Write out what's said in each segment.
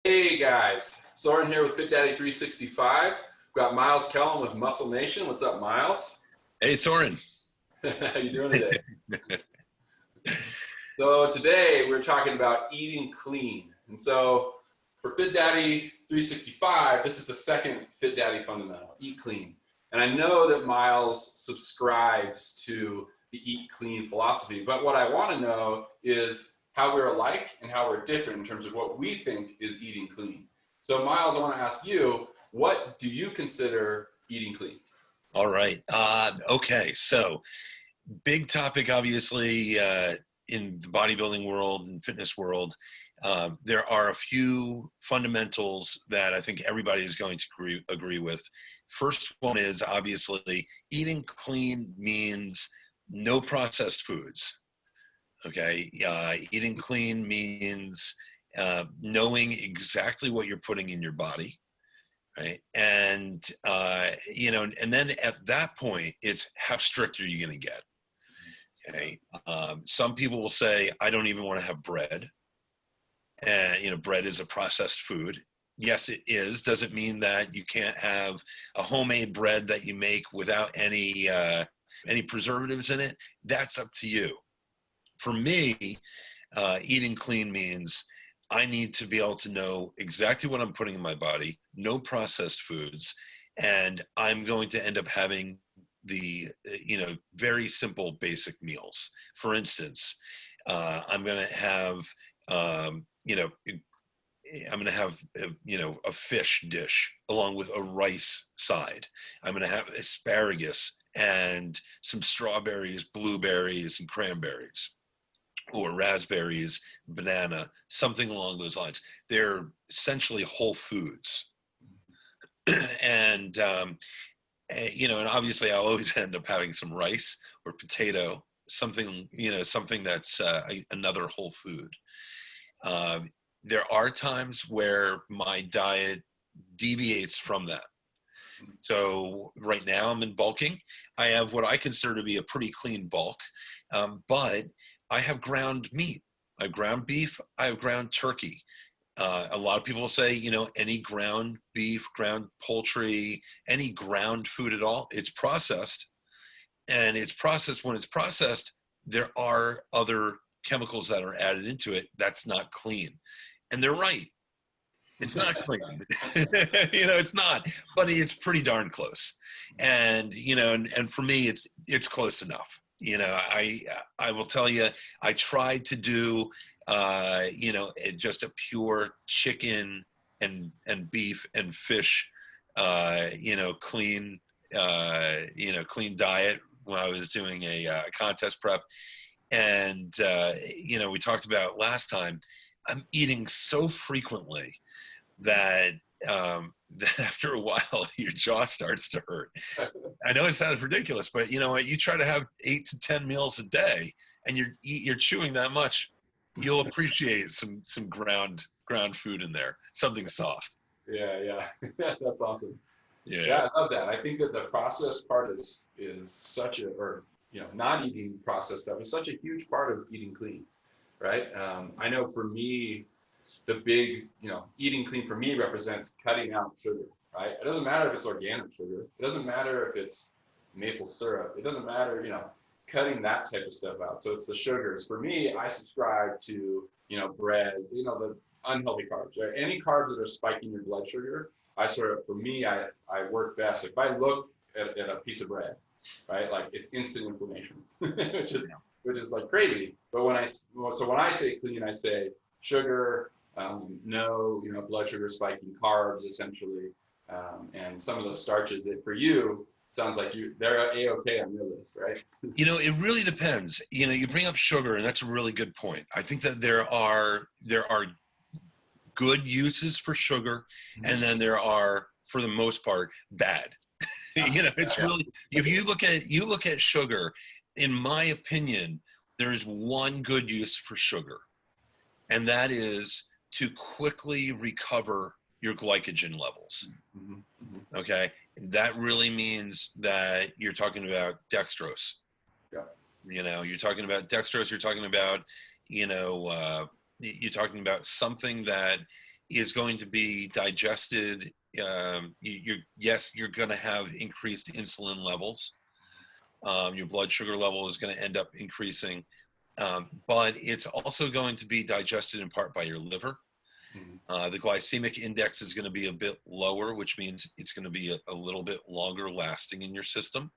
Hey guys, Soren here with Fit Daddy 365. We've got Myles Kellam with Muscle Nation. What's up, Myles? Hey, Soren. How you doing today? So today we're talking about eating clean. And so for Fit Daddy 365, this is the second Fit Daddy fundamental, eat clean. And I know that Myles subscribes to the eat clean philosophy, but what I want to know is how we're alike and how we're different in terms of what we think is eating clean. So Myles, I want to ask you, what do you consider eating clean? All right. Okay. So, big topic, obviously, in the bodybuilding world and fitness world. There are a few fundamentals that I think everybody is going to agree with. First one is obviously eating clean means no processed foods. Okay. Eating clean means knowing exactly what you're putting in your body. Right. And then at that point, it's how strict are you going to get? Okay. Some people will say, I don't even want to have bread. And, bread is a processed food. Yes, it is. Doesn't mean that you can't have a homemade bread that you make without any preservatives in it. That's up to you. For me, eating clean means I need to be able to know exactly what I'm putting in my body, no processed foods, and I'm going to end up having the, very simple basic meals. For instance, I'm going to have, I'm going to have, a fish dish along with a rice side. I'm going to have asparagus and some strawberries, blueberries, and cranberries, or raspberries, banana, something along those lines. They're essentially whole foods. And obviously I'll always end up having some rice or potato, something that's another whole food. Uh, there are times where my diet deviates from that. So right now I'm in bulking. I have what I consider to be a pretty clean bulk, but I have ground meat. I have ground beef. I have ground turkey. A lot of people say, any ground beef, ground poultry, any ground food at all, it's processed. And it's processed. When it's processed, there are other chemicals that are added into it. That's not clean. And they're right. It's not clean. It's not, but it's pretty darn close. And for me, it's close enough. I will tell you, I tried to do, just a pure chicken and beef and fish, clean, clean diet when I was doing a contest prep. And, we talked about last time, I'm eating so frequently that that after a while your jaw starts to hurt. I know it sounds ridiculous, but you know what? You try to have 8 to 10 meals a day, and you're chewing that much. You'll appreciate some ground food in there, something soft. Yeah, yeah. That's awesome. Yeah. Yeah, I love that. I think that the processed part is such a, or not eating processed stuff is such a huge part of eating clean, right? I know for me, the big, eating clean for me represents cutting out sugar, right? It doesn't matter if it's organic sugar. It doesn't matter if it's maple syrup. It doesn't matter, cutting that type of stuff out. So it's the sugars. For me, I subscribe to, bread, the unhealthy carbs, right? Any carbs that are spiking your blood sugar, for me, I work best. If I look at a piece of bread, right, like it's instant inflammation, which is like crazy. But when I say clean, I say sugar, no, blood sugar spiking carbs essentially, and some of those starches that for you sounds like they're a-okay on your list, right? It really depends. You bring up sugar, and that's a really good point. I think that there are good uses for sugar, and then there are, for the most part, bad. It's Yeah. really, if you look at sugar, in my opinion, there is one good use for sugar, and that is to quickly recover your glycogen levels. Mm-hmm. Mm-hmm. Okay, that really means that you're talking about dextrose. Yeah. You're talking about dextrose. You're talking about, you're talking about something that is going to be digested. Yes, you're going to have increased insulin levels. Your blood sugar level is going to end up increasing, but it's also going to be digested in part by your liver. The glycemic index is going to be a bit lower, which means it's going to be a little bit longer lasting in your system.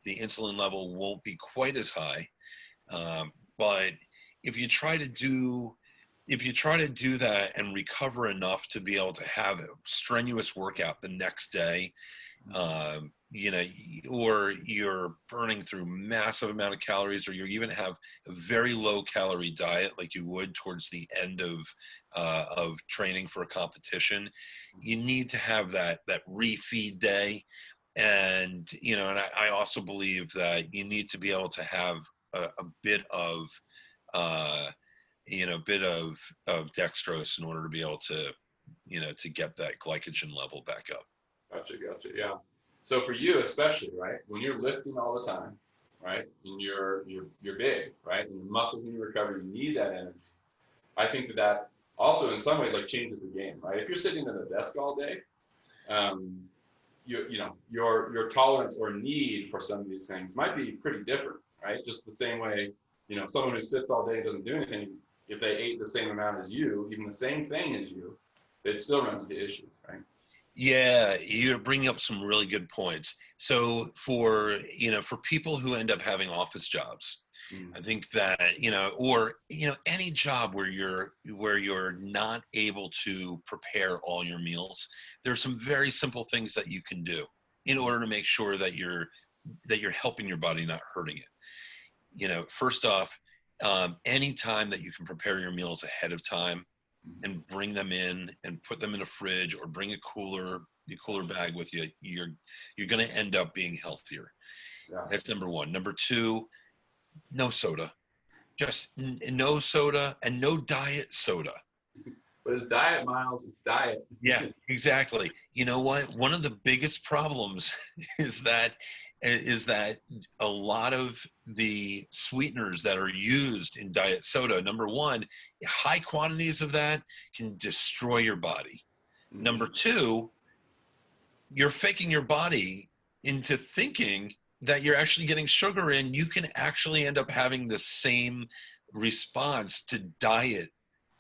The insulin level won't be quite as high, but if you try to do that and recover enough to be able to have a strenuous workout the next day, you know, or you're burning through massive amount of calories, or you even have a very low calorie diet like you would towards the end of training for a competition, you need to have that refeed day. And you know, and I also believe that you need to be able to have a bit of dextrose in order to be able to, you know, to get that glycogen level back up. Gotcha. Yeah. So for you especially, right, when you're lifting all the time, right, and you're big, right, and your muscles need recovery, you need that energy. I think that also in some ways like changes the game, right? If you're sitting at a desk all day, you know your tolerance or need for some of these things might be pretty different, right? Just the same way, you know, someone who sits all day and doesn't do anything, if they ate the same amount as you, even the same thing as you, they'd still run into issues, right? Yeah, you're bringing up some really good points. So for, you know, for people who end up having office jobs, I think that, you know, or, you know, any job where you're not able to prepare all your meals, there's some very simple things that you can do in order to make sure that you're helping your body, not hurting it. You know, first off, any time that you can prepare your meals ahead of time and bring them in and put them in a fridge, or bring a cooler bag with you, you're going to end up being healthier. Yeah. That's number one. Number two, no soda. Just no soda, and no diet soda. But it's diet, Myles. It's diet. Yeah, exactly. You know what? One of the biggest problems is that a lot of the sweeteners that are used in diet soda, number one, high quantities of that can destroy your body. Number two, you're faking your body into thinking that you're actually getting sugar in. You can actually end up having the same response to diet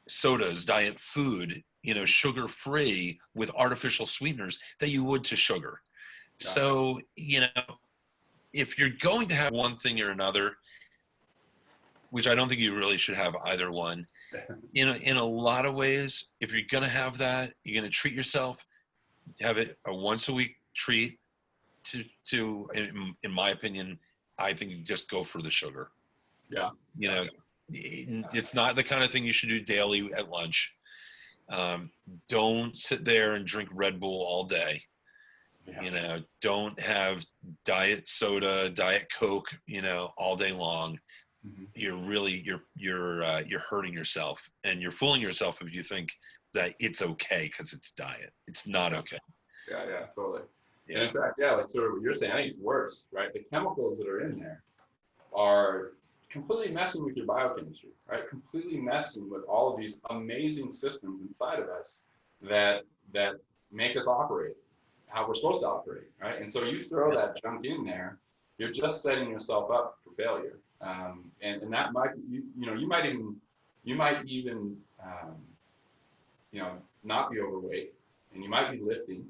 sodas, diet food, you know, sugar free with artificial sweeteners, that you would to sugar. So, you know, if you're going to have one thing or another, which I don't think you really should have either one, you know, in a lot of ways, if you're going to have that, you're going to treat yourself, have it a once a week treat. In my opinion, I think you just go for the sugar. Yeah. You know, it's not the kind of thing you should do daily at lunch. Don't sit there and drink Red Bull all day. Yeah. You know, don't have diet soda, diet Coke, you know, all day long. You're really you're hurting yourself, and you're fooling yourself if you think that it's okay because it's diet. It's not okay. Yeah, totally. Yeah. And in fact, yeah, like sort of what you're saying, I think it's worse, right? The chemicals that are in there are completely messing with your biochemistry, right? Completely messing with all of these amazing systems inside of us that make us operate how we're supposed to operate, right? And so you throw that junk in there, you're just setting yourself up for failure. And that might, you might even not be overweight, and you might be lifting.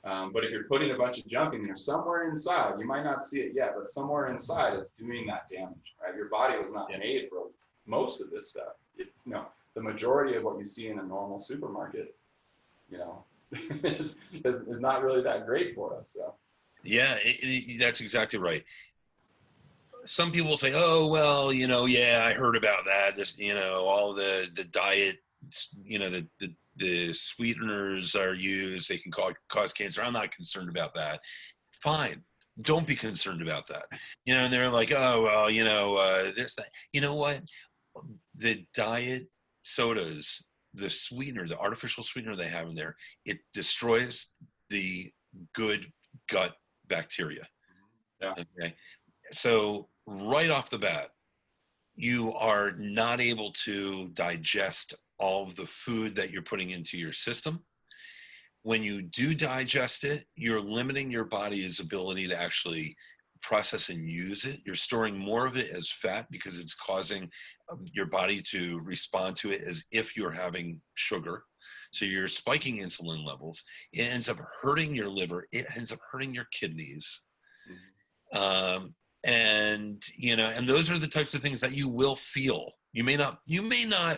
But if you're putting a bunch of junk in there, somewhere inside, you might not see it yet, but somewhere inside it's doing that damage, right? Your body was not made for most of this stuff. The majority of what you see in a normal supermarket, is not really that great for us. So. Yeah, that's exactly right. Some people say, "Oh, well, I heard about that. This, all the diet, the sweeteners are used. They can cause cancer. I'm not concerned about that." Fine, don't be concerned about that. And they're like, "Oh, well, this, that." You know what? The diet sodas, the sweetener, the artificial sweetener they have in there, it destroys the good gut bacteria. Yeah. Okay. So right off the bat, you are not able to digest all of the food that you're putting into your system. When you do digest it, you're limiting your body's ability to actually process and use it. You're storing more of it as fat because it's causing your body to respond to it as if you're having sugar. So you're spiking insulin levels. It ends up hurting your liver. It ends up hurting your kidneys. Um, and and those are the types of things that you will feel. You may not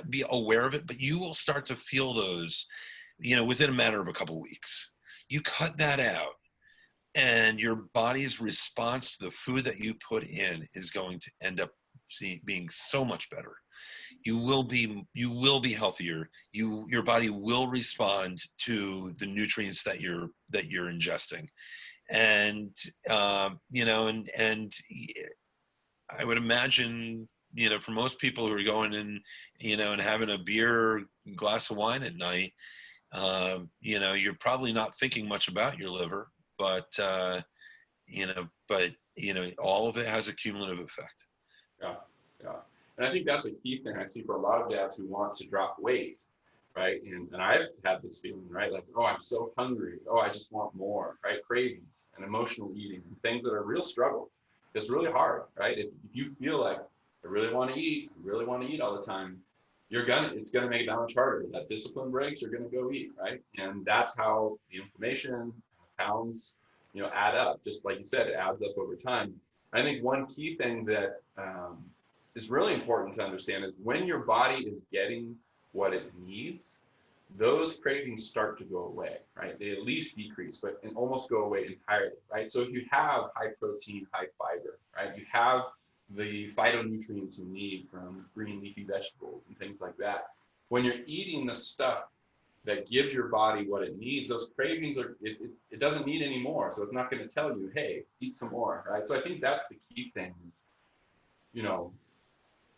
be aware of it, but you will start to feel those, within a matter of a couple of weeks. You cut that out, and your body's response to the food that you put in is going to end up being so much better. You will be healthier. Your body will respond to the nutrients that you're ingesting. And and I would imagine, for most people who are going in, and having a beer, glass of wine at night, you're probably not thinking much about your liver, but all of it has a cumulative effect. Yeah, yeah. And I think that's a key thing I see for a lot of dads who want to drop weight, right? And I've had this feeling, right? Like, oh, I'm so hungry. Oh, I just want more, right? Cravings and emotional eating and things that are real struggles. It's really hard, right? If you feel like I really want to eat, all the time, it's gonna make it that much harder. That discipline breaks, you're gonna go eat, right? And that's how the inflammation, pounds, add up. Just like you said, it adds up over time. I think one key thing that is really important to understand is when your body is getting what it needs, those cravings start to go away, right? They at least decrease, but and almost go away entirely, right? So if you have high protein, high fiber, right? You have the phytonutrients you need from green leafy vegetables and things like that. When you're eating the stuff that gives your body what it needs, those cravings it doesn't need any more. So it's not going to tell you, hey, eat some more, right? So I think that's the key thing is,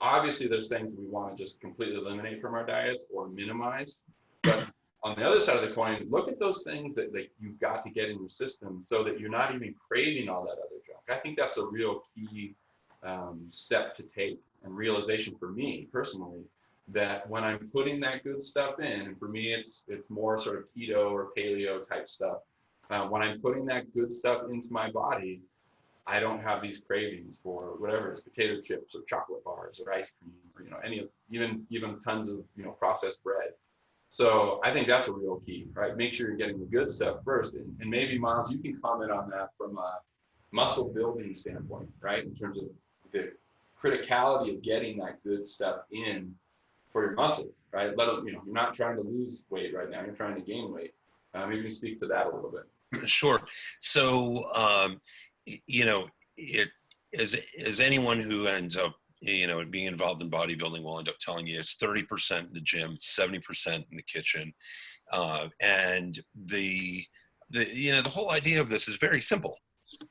obviously there's things we want to just completely eliminate from our diets or minimize. But on the other side of the coin, look at those things that you've got to get in your system so that you're not even craving all that other junk. I think that's a real key step to take and realization for me personally, that when I'm putting that good stuff in, and for me it's more sort of keto or paleo type stuff, when I'm putting that good stuff into my body, I don't have these cravings for whatever it's potato chips or chocolate bars or ice cream or any of even tons of processed bread. So I think that's a real key, right? Make sure you're getting the good stuff first, and maybe Myles, you can comment on that from a muscle building standpoint, right? In terms of the criticality of getting that good stuff in for your muscles, right? You're not trying to lose weight right now; you're trying to gain weight. Maybe you can speak to that a little bit. Sure. So, it as anyone who ends up, being involved in bodybuilding will end up telling you, it's 30% in the gym, 70% in the kitchen, and the whole idea of this is very simple.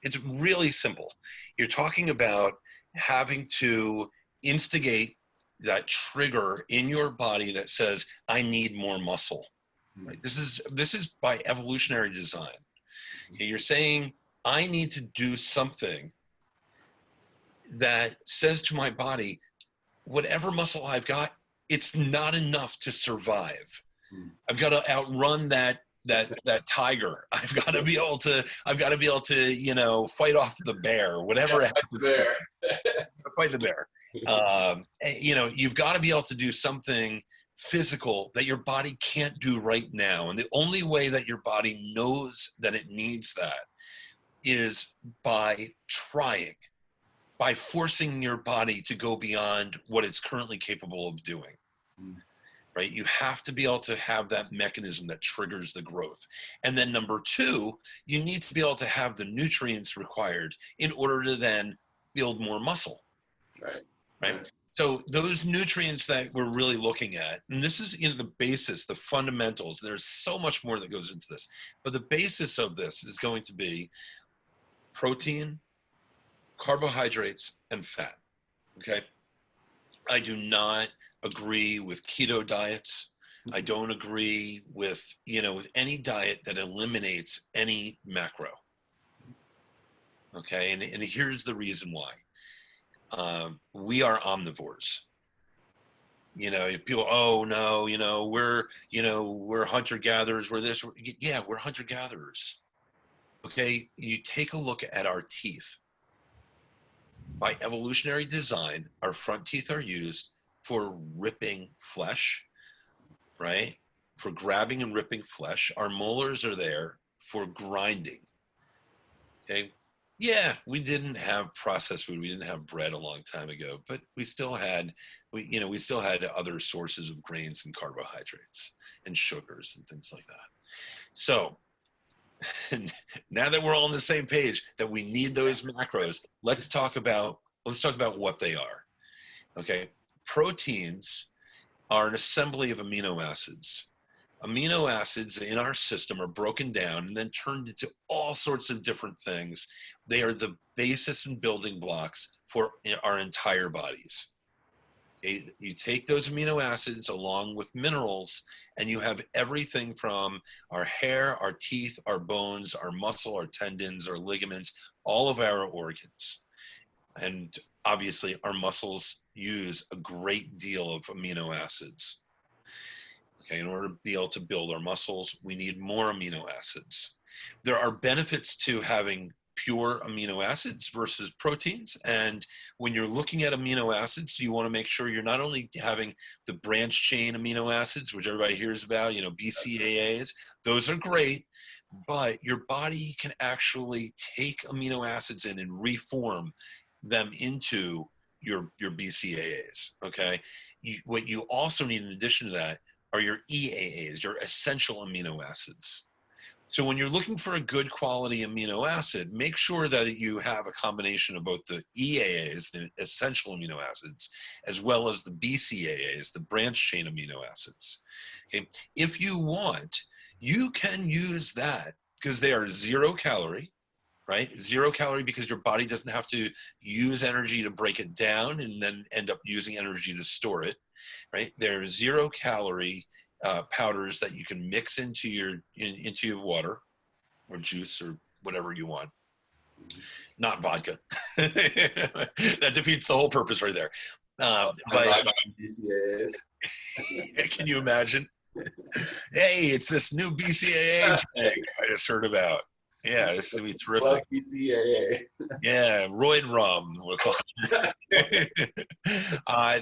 It's really simple. You're talking about having to instigate that trigger in your body that says, I need more muscle. Right? This is by evolutionary design. You're saying, I need to do something that says to my body, whatever muscle I've got, it's not enough to survive. I've got to outrun that tiger. I've got to be able to fight off the bear, whatever. Yeah, fight the bear. You've got to be able to do something physical that your body can't do right now. And the only way that your body knows that it needs that is by trying, by forcing your body to go beyond what it's currently capable of doing. Right? You have to be able to have that mechanism that triggers the growth. And then number two, you need to be able to have the nutrients required in order to then build more muscle. Right? So those nutrients that we're really looking at, and this is the basis, the fundamentals, there's so much more that goes into this, but the basis of this is going to be protein, carbohydrates, and fat. Okay. I do not agree with keto diets. I don't agree with any diet that eliminates any macro. Okay. And here's the reason why. We are omnivores. People, oh no, we're hunter gatherers, we're this, yeah, we're hunter gatherers. Okay, you take a look at our teeth. By evolutionary design, our front teeth are used for ripping flesh, right? For grabbing and ripping flesh. Our molars are there for grinding. Okay. Yeah, we didn't have processed food. We didn't have bread a long time ago, but we still had other sources of grains and carbohydrates and sugars and things like that. So now that we're all on the same page that we need those macros, let's talk about what they are. Okay. Proteins are an assembly of amino acids. Amino acids in our system are broken down and then turned into all sorts of different things. They are the basis and building blocks for our entire bodies. You take those amino acids along with minerals, and you have everything from our hair, our teeth, our bones, our muscle, our tendons, our ligaments, all of our organs. And obviously, our muscles use a great deal of amino acids. Okay, in order to be able to build our muscles, we need more amino acids. There are benefits to having pure amino acids versus proteins. And when you're looking at amino acids, you want to make sure you're not only having the branch chain amino acids, which everybody hears about, BCAAs, those are great, but your body can actually take amino acids in and reform them into your BCAAs. Okay. What you also need in addition to that are your EAAs, your essential amino acids. So when you're looking for a good quality amino acid, make sure that you have a combination of both the EAAs, the essential amino acids, as well as the BCAAs, the branch chain amino acids. Okay. If you want, you can use that because they are 0 calorie, right? 0 calorie because your body doesn't have to use energy to break it down and then end up using energy to store it, right? They're 0 calorie powders that you can mix into your water or juice or whatever you want. Not vodka. That defeats the whole purpose right there. But BCAAs. can you imagine? Hey, it's this new BCAA drink I just heard about. Yeah, this is gonna be terrific. BCAA. Yeah, Royd Rum. We'll call it.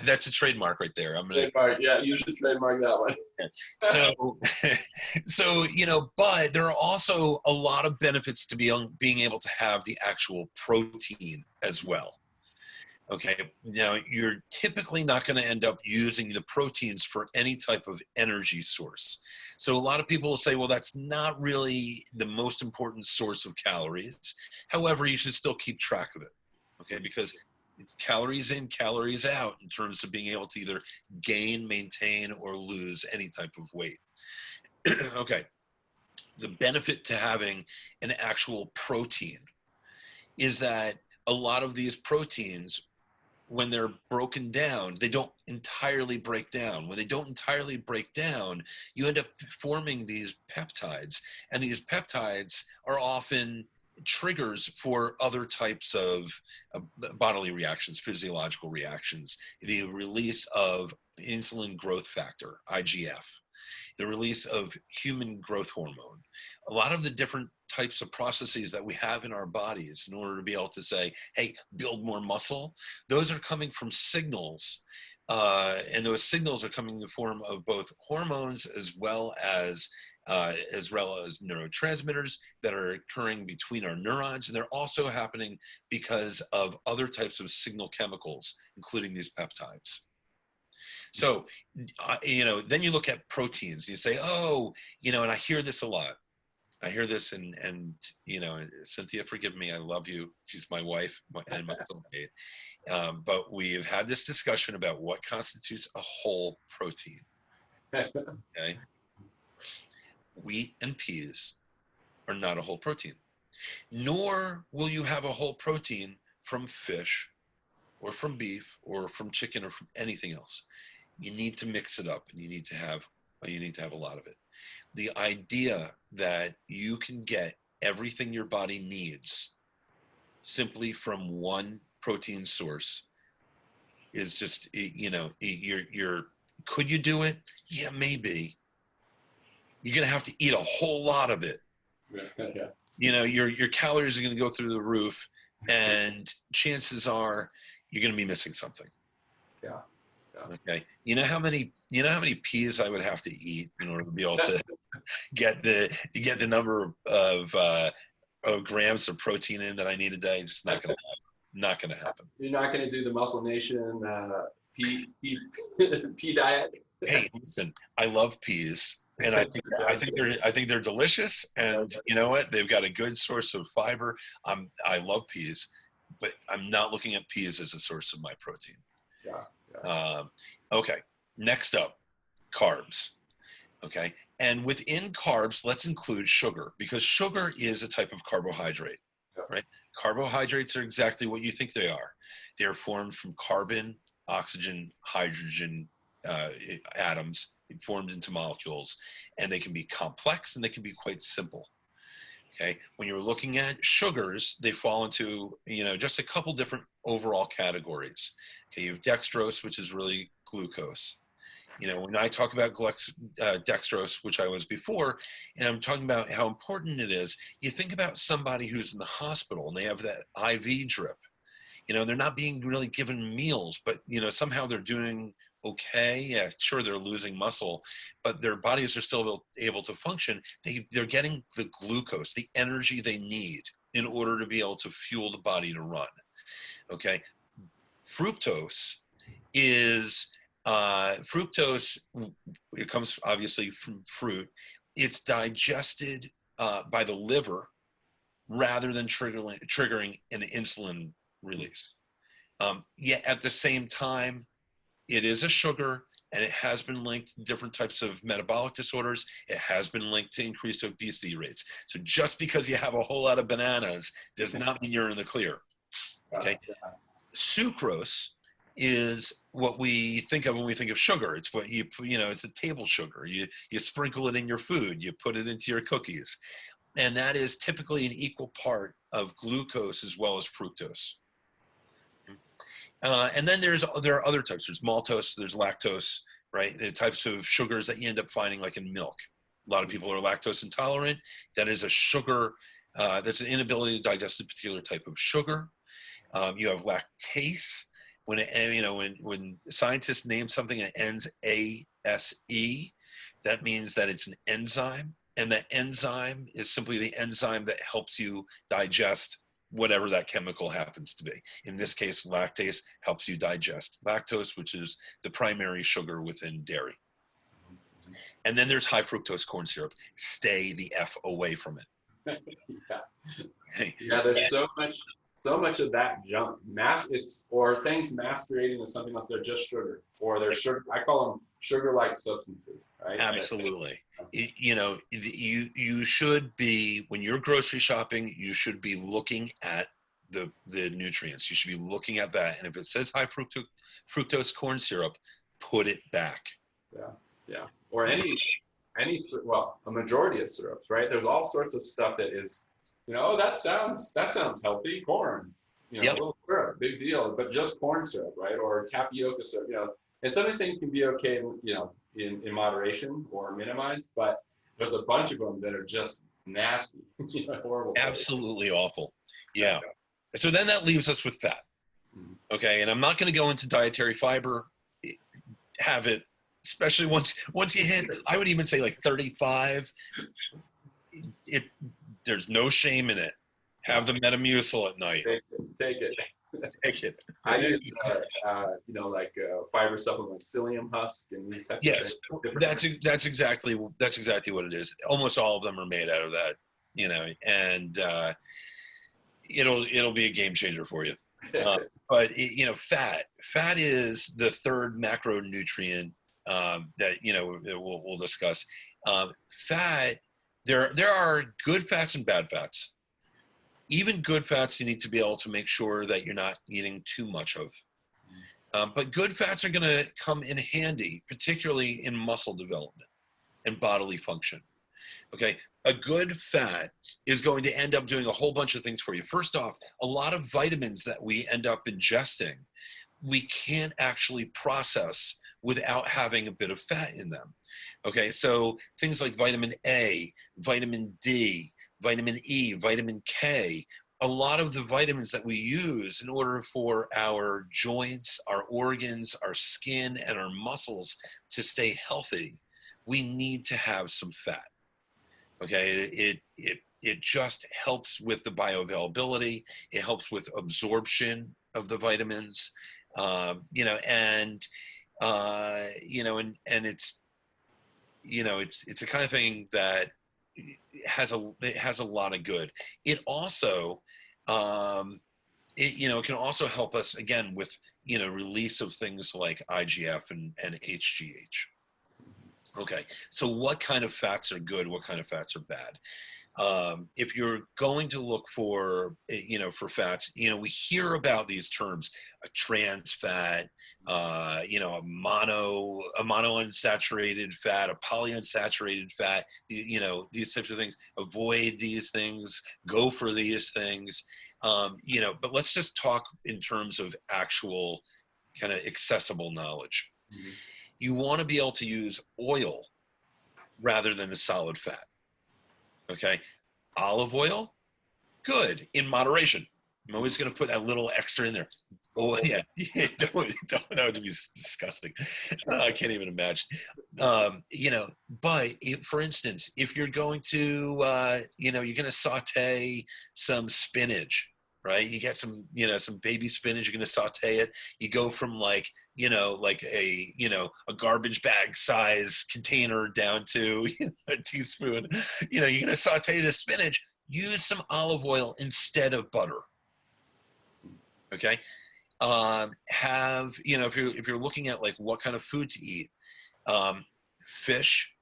That's a trademark right there. Trademark. Yeah, you should trademark that one. So, but there are also a lot of benefits to being able to have the actual protein as well. Okay, now you're typically not going to end up using the proteins for any type of energy source. So a lot of people will say, well, that's not really the most important source of calories. However, you should still keep track of it, okay, because it's calories in, calories out in terms of being able to either gain, maintain, or lose any type of weight. Okay, the benefit to having an actual protein is that a lot of these proteins, when they're broken down, they don't entirely break down. When they don't entirely break down, you end up forming these peptides. And these peptides are often triggers for other types of bodily reactions, physiological reactions, the release of insulin growth factor, IGF, the release of human growth hormone, a lot of the different types of processes that we have in our bodies in order to be able to say, hey, build more muscle. Those are coming from signals. And those signals are coming in the form of both hormones as well as neurotransmitters that are occurring between our neurons. And they're also happening because of other types of signal chemicals, including these peptides. So, then you look at proteins and you say, oh, and I hear this a lot. I hear this and Cynthia, forgive me. I love you. She's my wife and my soulmate. But we've had this discussion about what constitutes a whole protein. Okay. Wheat and peas are not a whole protein, nor will you have a whole protein from fish or from beef or from chicken or from anything else. You need to mix it up and you need to have a lot of it. The idea that you can get everything your body needs simply from one protein source is just, you're Could you do it? Yeah, maybe. You're going to have to eat a whole lot of it. Yeah. Your calories are going to go through the roof, and chances are you're going to be missing something. Yeah. Yeah. Okay. You know how many peas I would have to eat in order to be able to get the number of grams of protein in that I need a day? It's just not going to happen. Not going to happen. You're not going to do the Muscle Nation pea diet. Hey, listen, I love peas, and I think they're delicious, and you know what? They've got a good source of fiber. I love peas, but I'm not looking at peas as a source of my protein. Yeah. Yeah. Okay, next up, carbs. Okay, and within carbs, let's include sugar, because sugar is a type of carbohydrate, Yeah. right? Carbohydrates are exactly what you think they are. They're formed from carbon, oxygen, hydrogen atoms formed into molecules, and they can be complex and they can be quite simple. Okay, when you're looking at sugars, they fall into just a couple different overall categories. Okay, you have dextrose, which is really glucose. When I talk about dextrose, which I was before, and I'm talking about how important it is, you think about somebody who's in the hospital and they have that IV drip. They're not being really given meals, but somehow they're doing okay. Yeah, sure, they're losing muscle, but their bodies are still able to function. They're getting the glucose, the energy they need in order to be able to fuel the body to run. Okay, fructose is fructose. It comes obviously from fruit. It's digested by the liver rather than triggering an insulin release. Yet at the same time, it is a sugar, and it has been linked to different types of metabolic disorders. It has been linked to increased obesity rates. So just because you have a whole lot of bananas does not mean you're in the clear. Okay. Sucrose is what we think of when we think of sugar. It's what it's a table sugar. You sprinkle it in your food, you put it into your cookies. And that is typically an equal part of glucose as well as fructose. And then there are other types. There's maltose, there's lactose, right? The types of sugars that you end up finding like in milk. A lot of people are lactose intolerant. That is a sugar, that's an inability to digest a particular type of sugar. You have lactase. When scientists name something that ends ASE, that means that it's an enzyme, and that enzyme is simply the enzyme that helps you digest whatever that chemical happens to be. In this case, lactase helps you digest lactose, which is the primary sugar within dairy. And then there's high fructose corn syrup. Stay the F away from it. Yeah, there's so much of that junk or things masquerading as something else. They're just sugar, or they're sugar. I call them sugar-like substances, right? Absolutely. You should be, when you're grocery shopping, you should be looking at the nutrients. You should be looking at that, and if it says high fructose corn syrup, put it back. Yeah. Or a majority of syrups, right? There's all sorts of stuff that is, that sounds healthy. Corn, a little syrup, big deal, but just corn syrup, right? Or tapioca syrup, and some of these things can be okay, in moderation or minimized, but there's a bunch of them that are just nasty, horrible. Absolutely awful. Yeah. So then that leaves us with fat. Okay, and I'm not going to go into dietary fiber. Have it, especially once you hit, I would even say like 35. There's no shame in it. Have the Metamucil at night. Take it. Take it. I use, fiber supplement, like psyllium husk, and these types of things. That's exactly what it is. Almost all of them are made out of that, and it'll be a game changer for you. But fat is the third macronutrient that we'll discuss. Fat, there are good fats and bad fats. Even good fats, you need to be able to make sure that you're not eating too much of. But good fats are going to come in handy, particularly in muscle development and bodily function. Okay, a good fat is going to end up doing a whole bunch of things for you. First off, a lot of vitamins that we end up ingesting, we can't actually process without having a bit of fat in them. Okay, so things like vitamin A, vitamin D, vitamin E, vitamin K, a lot of the vitamins that we use in order for our joints, our organs, our skin, and our muscles to stay healthy, we need to have some fat. Okay, it just helps with the bioavailability. It helps with absorption of the vitamins, and it's it's a kind of thing that it has a lot of good. It also it can also help us again with release of things like IGF and HGH. Okay, so what kind of fats are good? What kind of fats are bad? If you're going to look for, for fats, we hear about these terms: a trans fat, a monounsaturated fat, a polyunsaturated fat. These types of things. Avoid these things. Go for these things. But let's just talk in terms of actual kind of accessible knowledge. Mm-hmm. You want to be able to use oil rather than a solid fat. Okay. Olive oil, good, in moderation. I'm always going to put that little extra in there. Oh, yeah. Don't, that would be disgusting. I can't even imagine. But for instance, if you're going to, you're going to saute some spinach, right? You get some baby spinach, you're going to saute it. You go from like a garbage bag size container down to a teaspoon. You're going to saute the spinach. Use some olive oil instead of butter. Okay. If you're looking at like what kind of food to eat, fish,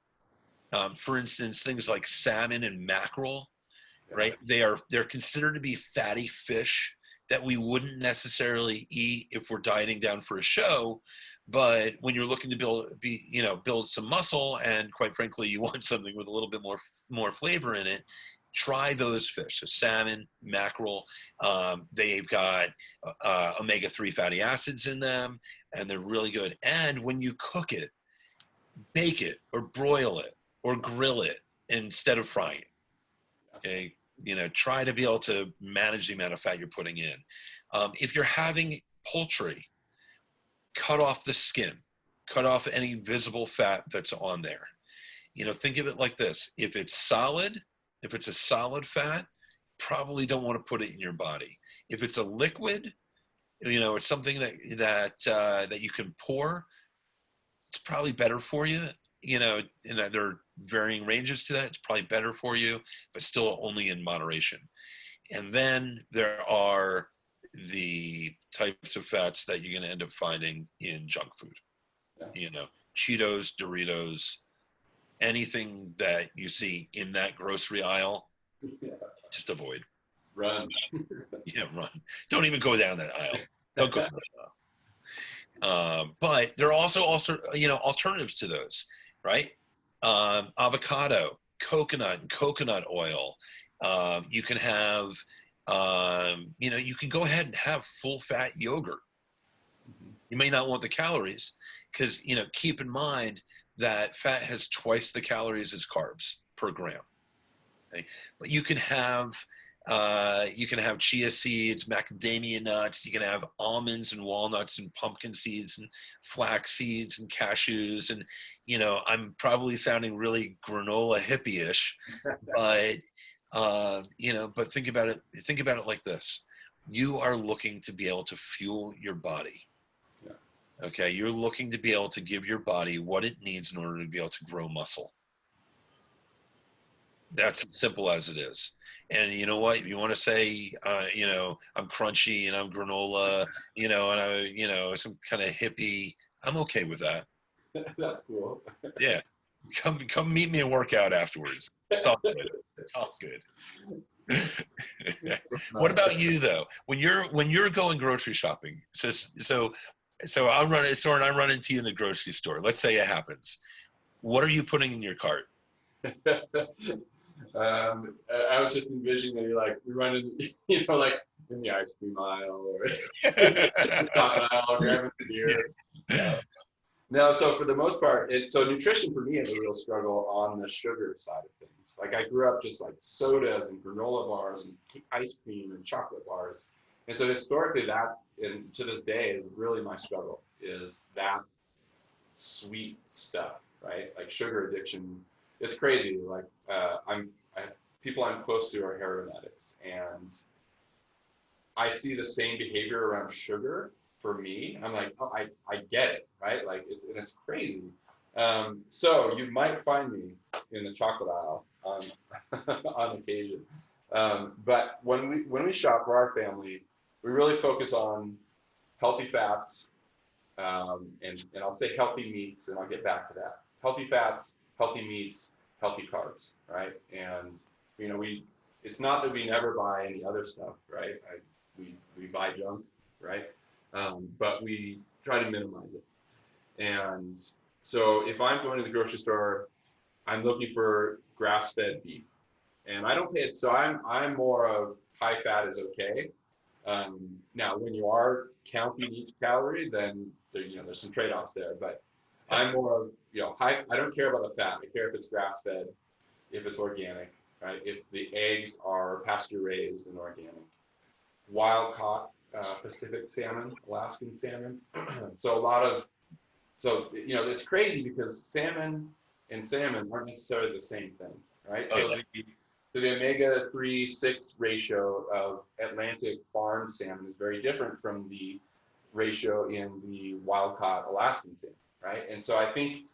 for instance, things like salmon and mackerel, right? They're considered to be fatty fish that we wouldn't necessarily eat if we're dieting down for a show. But when you're looking to build some muscle, and quite frankly, you want something with a little bit more flavor in it, try those fish. So salmon, mackerel, they've got omega-3 fatty acids in them, and they're really good. And when you cook it, bake it or broil it or grill it instead of frying it. Okay, try to be able to manage the amount of fat you're putting in. If you're having poultry, cut off the skin, cut off any visible fat that's on there. Think of it like this: if it's a solid fat, probably don't want to put it in your body. If it's a liquid, it's something that you can pour, it's probably better for you. And there are varying ranges to that. It's probably better for you, but still only in moderation. And then there are the types of fats that you're going to end up finding in junk food. Yeah. Cheetos, Doritos, anything that you see in that grocery aisle, just avoid. Run. Yeah, run. Don't even go down that aisle. Don't go down that aisle. But there are also alternatives to those, right? Avocado, coconut, and coconut oil. You can have, you can go ahead and have full fat yogurt. Mm-hmm. You may not want the calories because, keep in mind that fat has twice the calories as carbs per gram. Okay? But you can have chia seeds, macadamia nuts. You can have almonds and walnuts and pumpkin seeds and flax seeds and cashews. And, I'm probably sounding really granola hippie-ish, but, but think about it. Think about it like this. You are looking to be able to fuel your body. Yeah. Okay. You're looking to be able to give your body what it needs in order to be able to grow muscle. That's as simple as it is. And you know what? If you want to say, I'm crunchy and I'm granola, and I, some kind of hippie, I'm okay with that. That's cool. Yeah. Come meet me and work out afterwards. It's all good. It's all good. What about you though? When you're going grocery shopping, so I'm running into you in the grocery store. Let's say it happens. What are you putting in your cart? I was just envisioning that you're running, like in the ice cream aisle or top aisle, grabbing beer. No, so for the most part, so nutrition for me is a real struggle on the sugar side of things. Like I grew up just like sodas and granola bars and ice cream and chocolate bars. And so historically that, and to this day, is really my struggle, is that sweet stuff, right? Like sugar addiction. It's crazy. Like people I'm close to are heroin addicts, and I see the same behavior around sugar for me. I'm like, oh, I get it, right? Like it's crazy. So you might find me in the chocolate aisle on on occasion. But when we shop for our family, we really focus on healthy fats, and I'll say healthy meats, and I'll get back to that. Healthy fats, healthy meats, healthy carbs, right? And we it's not that we never buy any other stuff, right? We buy junk, right? But we try to minimize it. And so if I'm going to the grocery store, I'm looking for grass-fed beef, and I don't pay it. So I'm more of high fat is okay. Now, when you are counting each calorie, then there's some trade-offs there. But Yeah. I'm more of high. I don't care about the fat. I care if it's grass-fed, if it's organic, right? If the eggs are pasture-raised and organic, wild-caught Pacific salmon, Alaskan salmon. So a lot of it's crazy because salmon and salmon aren't necessarily the same thing, right? Oh, So yeah. the omega-3/6 ratio of Atlantic farmed salmon is very different from the ratio in the wild-caught Alaskan salmon, right? And so I think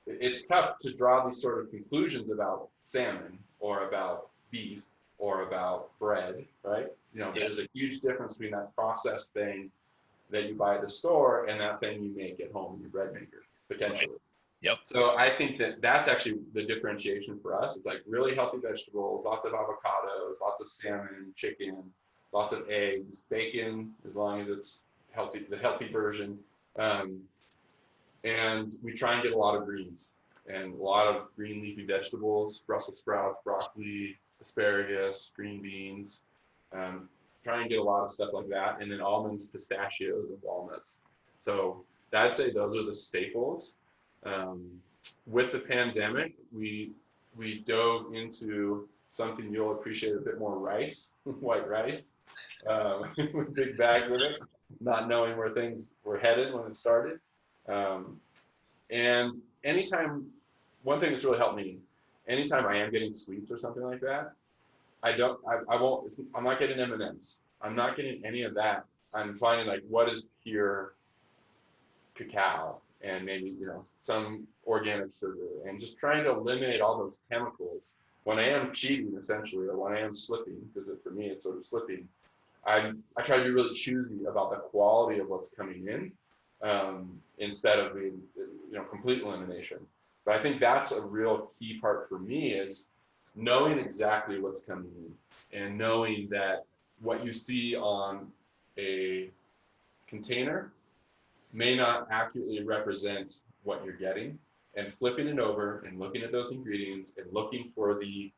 it's tough to draw these sort of conclusions about salmon or about beef or about bread, right? Yeah. There's a huge difference between that processed thing that you buy at the store and that thing you make at home in your bread maker, Right. potentially. Yep. So I think that that's actually the differentiation for us. It's like really healthy vegetables, lots of avocados, lots of salmon, chicken, lots of eggs, bacon, as long as it's healthy, the healthy version. Um, and we try and get a lot of greens and a lot of green leafy vegetables, Brussels sprouts, broccoli, asparagus, green beans. Um, try and get a lot of stuff like that, and then almonds, pistachios, and walnuts. So I'd say those are the staples. Um, with the pandemic, we dove into something you'll appreciate a bit more: rice, white rice, with big bags of it, not knowing where things were headed when it started. Um, and anytime, one thing that's really helped me, anytime I am getting sweets or something like that, I won't, I'm not getting M&Ms. I'm not getting any of that. I'm finding like what is pure cacao and maybe, some organic sugar, and just trying to eliminate all those chemicals when I am cheating essentially, or when I am slipping, because for me it's sort of slipping. I try to be really choosy about the quality of what's coming in, instead of being, complete elimination. But I think that's a real key part for me, is knowing exactly what's coming in and knowing that what you see on a container may not accurately represent what you're getting, and flipping it over and looking at those ingredients and looking for the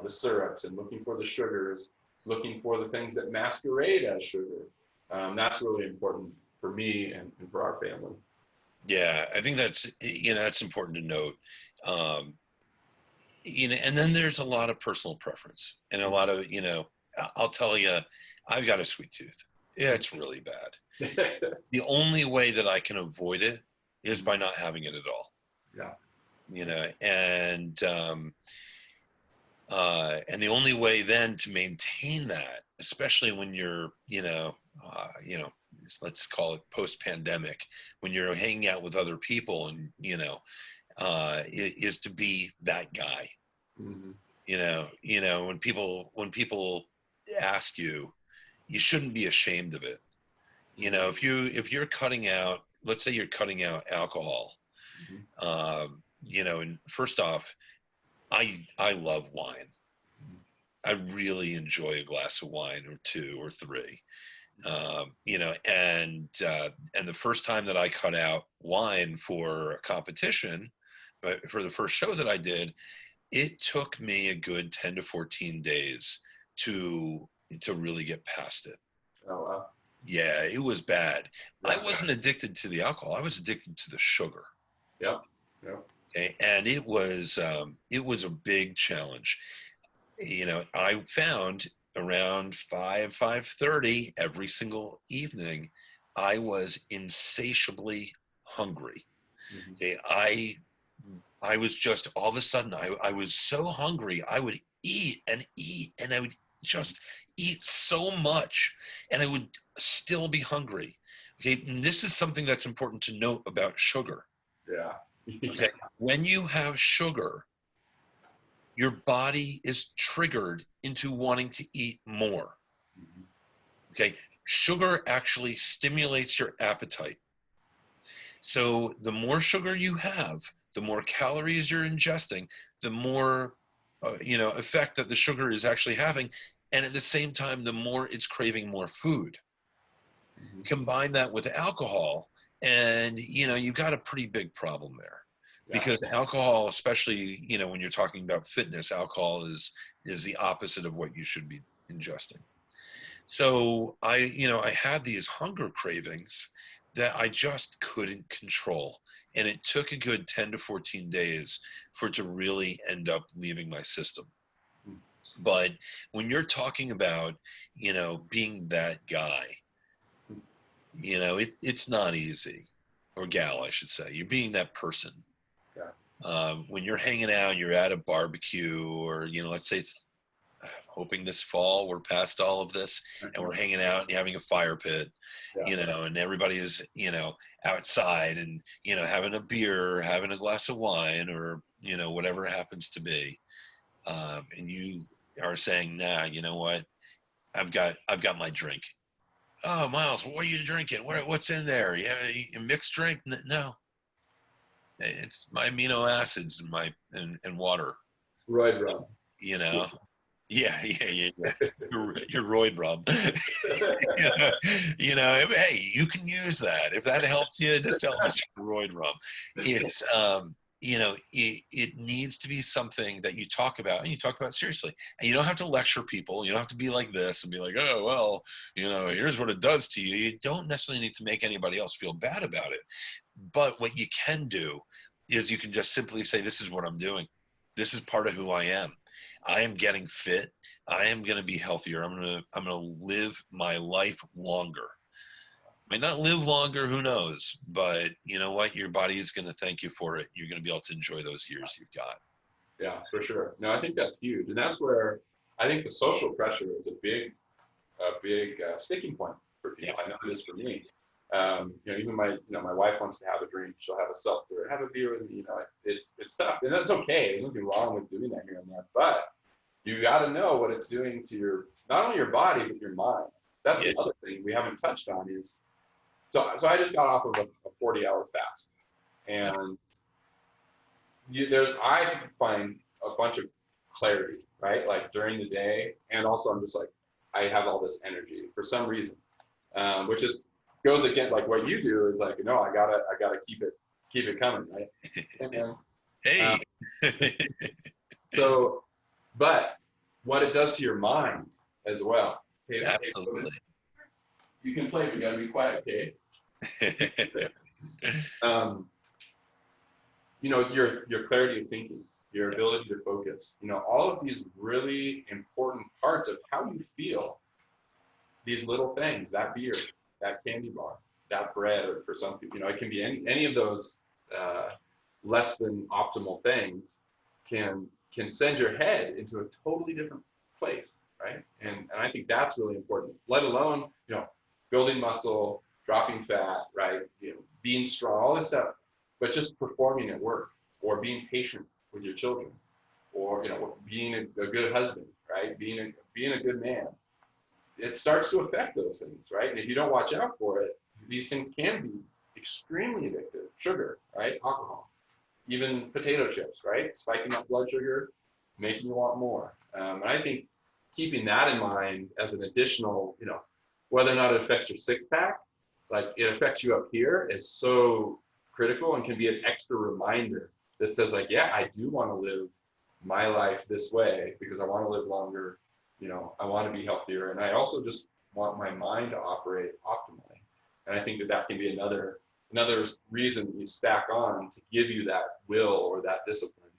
syrups and looking for the sugars, looking for the things that masquerade as sugar. That's really important for me and for our family. Yeah. I think that's important to note. Um, and then there's a lot of personal preference and a lot of, I'll tell you, I've got a sweet tooth. Yeah, it's really bad. The only way that I can avoid it is by not having it at all. Yeah. And the only way then to maintain that, especially when you're, let's call it post-pandemic, when you're hanging out with other people and, is to be that guy. Mm-hmm. When people ask you, you shouldn't be ashamed of it. Mm-hmm. If you're cutting out, let's say you're cutting out alcohol, Mm-hmm. and first off, I love wine. I really enjoy a glass of wine or two or three. And the first time that I cut out wine for a competition, but for the first show that I did, it took me a good 10 to 14 days to really get past it. Oh, Yeah, it was bad. I yeah. wasn't addicted to the alcohol. I was addicted to the sugar. Yep. Yep. Okay? And it was a big challenge. I found around 5:30 every single evening, I was insatiably hungry. Mm-hmm. Okay? I was just, all of a sudden, I was so hungry. I would eat and eat, and I would just eat so much, and I would still be hungry. Okay, and this is something that's important to note about sugar. Yeah. Yeah. Okay, when you have sugar, your body is triggered into wanting to eat more. Mhm. Okay, sugar actually stimulates your appetite. So the more sugar you have, the more calories you're ingesting, the more effect that the sugar is actually having, and at the same time, the more it's craving more food. Mhm. Combine that with alcohol, and you've got a pretty big problem there, Yeah. because alcohol, especially when you're talking about fitness, alcohol is the opposite of what you should be ingesting. So I had these hunger cravings that I just couldn't control. And it took a good 10 to 14 days for it to really end up leaving my system. Mm. But when you're talking about, being that guy, it's not easy, or gal, I should say. You're being that person. Yeah. When you're hanging out, you're at a barbecue, or, let's say it's hoping this fall we're past all of this and we're hanging out and having a fire pit, Yeah. and everybody is, outside and, having a beer, having a glass of wine, or, whatever it happens to be. And you are saying, nah, you know what? I've got my drink. Oh, Myles, what are you drinking? What's in there? You have a mixed drink? No, it's my amino acids and and water, Right, Rob. you know? Yeah, yeah, yeah, yeah. You're Royd, Rob. Hey, you can use that. If that helps you, just tell Mr. Royd, Rob. It's, it needs to be something that you talk about, and you talk about seriously. And you don't have to lecture people. You don't have to be like this and be like, oh, well, here's what it does to you. You don't necessarily need to make anybody else feel bad about it. But what you can do is you can just simply say, this is what I'm doing. This is part of who I am. I am getting fit. I am going to be healthier. I'm going to live my life longer. Might not live longer, who knows? But you know what? Your body is going to thank you for it. You're going to be able to enjoy those years you've got. Yeah, for sure. No, I think that's huge, and that's where I think the social pressure is a big sticking point for Yeah. people. I know it is for me. Even my wife wants to have a drink. She'll have a seltzer, have a beer with me. It's tough, and that's okay. There's nothing wrong with doing that here and there, but you got to know what it's doing to not only your body but your mind. That's Yeah. the other thing we haven't touched on is so I just got off of a 40-hour fast, and I find a bunch of clarity, right? Like during the day, and also I'm just like I have all this energy for some reason, which is goes again like what you do is like no, I gotta keep it coming, right? And then, Hey. so, but what it does to your mind as well. Hey, Absolutely. you can play, but you gotta be quiet, okay? Um, your clarity of thinking, your ability to focus, all of these really important parts of how you feel, these little things, that beer, that candy bar, that bread, or for some people, it can be any of those less than optimal things can send your head into a totally different place, right? And I think that's really important, let alone, building muscle, dropping fat, right? Being strong, all this stuff, but just performing at work or being patient with your children or, being a good husband, right? Being a good man. It starts to affect those things, right? And if you don't watch out for it, these things can be extremely addictive. Sugar, right? Alcohol, even potato chips, right? Spiking up blood sugar, making you want more. And I think keeping that in mind as an additional, whether or not it affects your six pack, like it affects you up here, is so critical and can be an extra reminder that says like, yeah, I do want to live my life this way because I want to live longer. I want to be healthier, and I also just want my mind to operate optimally. And I think that can be another another reason that you stack on to give you that will or that discipline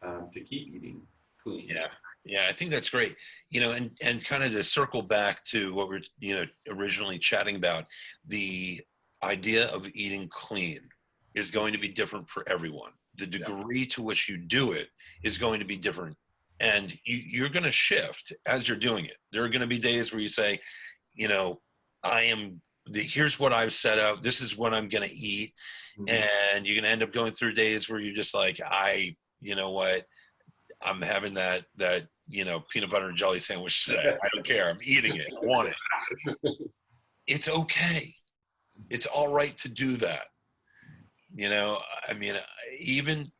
to keep eating clean. Yeah. Yeah, I think that's great. And kind of to circle back to what we're, originally chatting about, the idea of eating clean is going to be different for everyone. The Yeah. degree to which you do it is going to be different. And you're going to shift as you're doing it. There are going to be days where you say, here's what I've set out. This is what I'm going to eat. Mm-hmm. And you're going to end up going through days where you're just like, you know what? I'm having that peanut butter and jelly sandwich today. I don't care. I'm eating it. I want it. It's okay. It's all right to do that. I mean,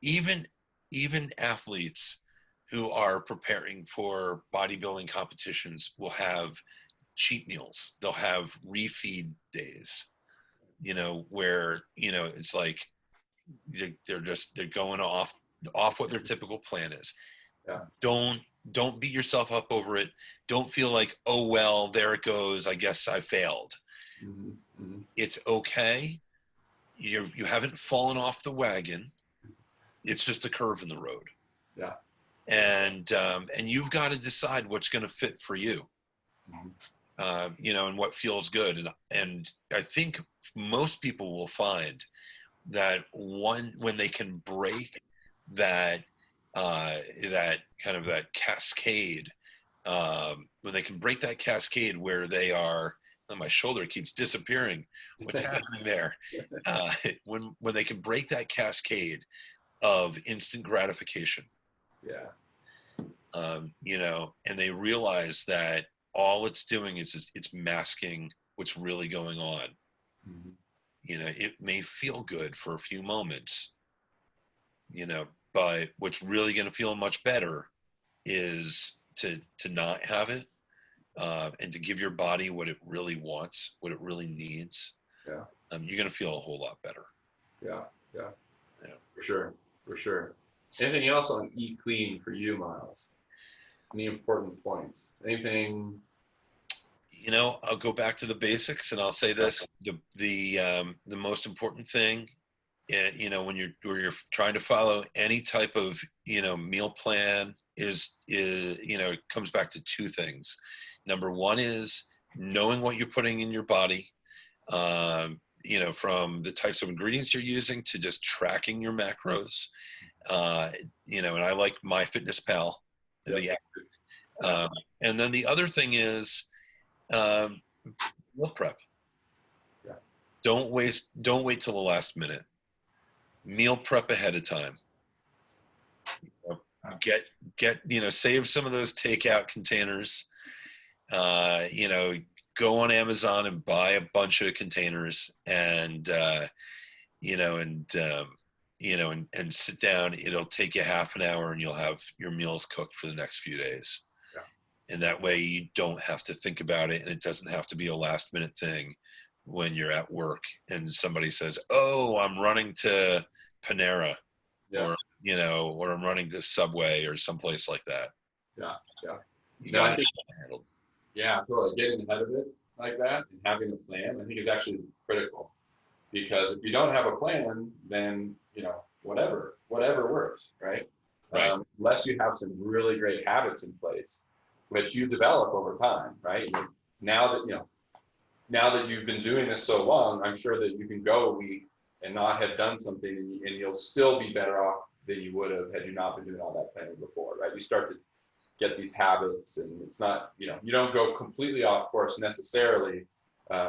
even athletes who are preparing for bodybuilding competitions will have cheat meals. They'll have refeed days, where, it's like they're going off what their typical plan is. Yeah. Don't beat yourself up over it. Don't feel like, oh well, there it goes, I guess I failed. Mm-hmm. Mm-hmm. It's okay. You haven't fallen off the wagon. It's just a curve in the road. Yeah. And you've got to decide what's going to fit for you. Mm-hmm. And what feels good. And I think most people will find that when they can break that that cascade, when they can break that cascade where they are, oh, my shoulder keeps disappearing. What's happening there? When they can break that cascade of instant gratification, yeah, and they realize that all it's doing is it's masking what's really going on. mm-hmm. It may feel good for a few moments, but what's really going to feel much better is to not have it, and to give your body what it really wants, what it really needs. Yeah. You're going to feel a whole lot better. Yeah. For sure. Anything else on eat clean for you, Myles? Any important points? Anything? I'll go back to the basics and I'll say this: the most important thing, when you're trying to follow any type of meal plan is it comes back to two things. Number one is knowing what you're putting in your body, from the types of ingredients you're using to just tracking your macros. And I like MyFitnessPal, the app. And then the other thing is meal prep. Yeah. Don't wait till the last minute. Meal prep ahead of time. Get save some of those takeout containers. Go on Amazon and buy a bunch of containers and sit down. It'll take you half an hour and you'll have your meals cooked for the next few days. Yeah. And that way you don't have to think about it, and it doesn't have to be a last minute thing when you're at work and somebody says, oh, I'm running to Panera, or I'm running to Subway or someplace like that. Yeah. You got it handled. Yeah, totally. Getting ahead of it like that and having a plan, I think, is actually critical. Because if you don't have a plan, then whatever works, right? Right. Unless you have some really great habits in place, which you develop over time, right? Now that you've been doing this so long, I'm sure that you can go a week and not have done something, and you'll still be better off than you would have had you not been doing all that planning before, right? You start to get these habits, and it's not, you don't go completely off course necessarily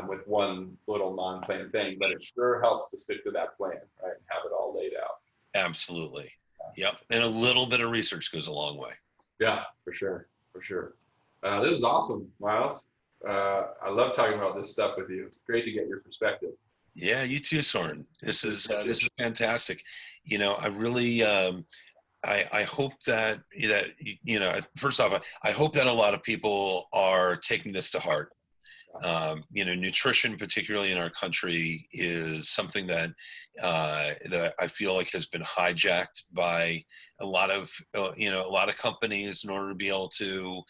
with one little non-planned thing, but it sure helps to stick to that plan, right? And have it all laid out. Absolutely. Yep. And a little bit of research goes a long way. Yeah, for sure. This is awesome, Myles. I love talking about this stuff with you. It's great to get your perspective. Yeah, you too, Soren. This is fantastic. I really, I hope that first off, I hope that a lot of people are taking this to heart. Nutrition, particularly in our country, is something that I feel like has been hijacked by a lot of companies in order to be able to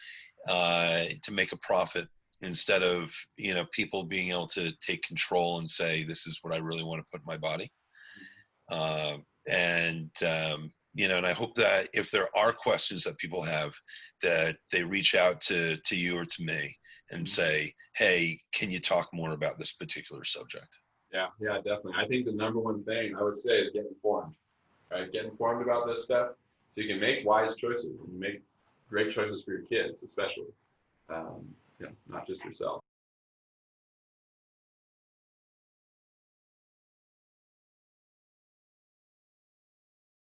make a profit instead of, people being able to take control and say, this is what I really want to put in my body. And and I hope that if there are questions that people have, that they reach out to you or to me and say, hey, can you talk more about this particular subject? Yeah, definitely. I think the number one thing I would say is get informed, right? Get informed about this stuff so you can make wise choices and make great choices for your kids, especially, not just yourself.